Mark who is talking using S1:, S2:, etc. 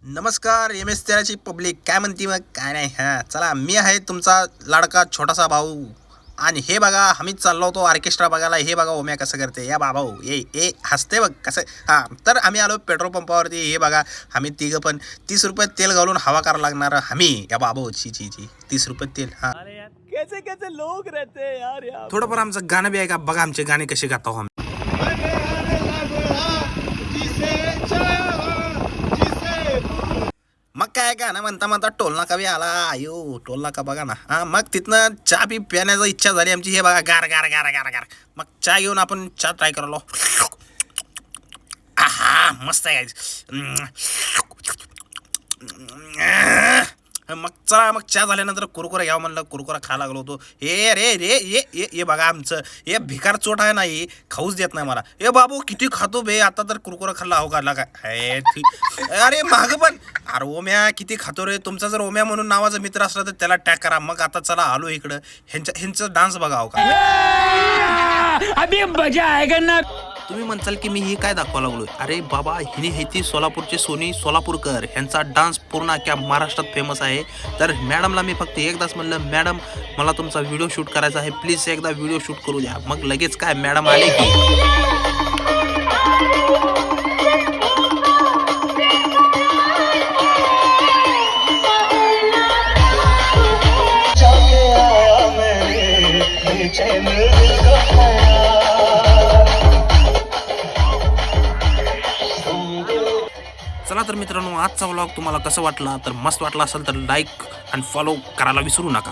S1: नमस्कार MS13ची पब्लिक काय म्हणते मग काय नाही. हां चला मी आहे तुमचा लाडका छोटासा भाऊ आणि हे बघा आम्ही चाललो होतो ऑर्केस्ट्रा बघायला. हे बघा ओम्या कसं करते या बाबा ए हसते बघ कसं. हां तर आम्ही आलो पेट्रोल पंपावरती. हे बघा आम्ही तिघं पण 30 रुपये तेल घालून हवा करायला लागणार आम्ही या बाबा. ची 30 रुपये तेल. हां
S2: कैसे कैसे लोग रहते हैं यार
S1: थोडंफार आमचं गाणं बी आहे का बघा. आमचे गाणे कसे गातो आम्ही. मग काय गाणं म्हणता म्हणता टोल नाका बी आला. आयो टोल नाका बघा ना. हां मग तिथनं चहा बी पिण्याची इच्छा झाली आमची. हे बघा गार गार गार गार गार. मग चहा घेऊन आपण चहा ट्राय करलो. आहा मस्त आहे. मग चला मग चहा झाल्यानंतर कुरकुरा घ्यावं म्हणलं. कुरकुरा खायला लागलो होतो. हे रे रे ये बघा आमचं हे भिकार चोट आहे नाही खाऊच देत नाही मला. ए बाबू किती खातो बे. आता तर कुरकुरा खाल्ला हो काढला काय. अरे मागं पण अरे ओम्या किती खातो रे. तुमचा जर ओम्या म्हणून नावाचा मित्र असला तर त्याला टॅग करा. मग आता चला आलो इकडं. ह्यांचं डान्स बघा हो का.
S2: अभी मजा आएगा ना.
S1: तुम्ही म्हणताल की मी ही काय दाखवा लागलो. अरे बाबा हिने हे ती सोलापूरचे सोनी सोलापूरकर. ह्यांचा डान्स पूर्ण अख्ख्या महाराष्ट्रात फेमस आहे. तर मॅडमला मी फक्त एकदाच म्हणलं मॅडम मला तुमचा व्हिडिओ शूट करायचा आहे प्लीज एकदा व्हिडिओ शूट करू द्या. मग लगेच काय मॅडम आले की चला तर मित्रांनो आजचा व्लॉग तुम्हाला कसं वाटला तर मस्त वाटला असेल तर लाईक आणि फॉलो करायला विसरू नका.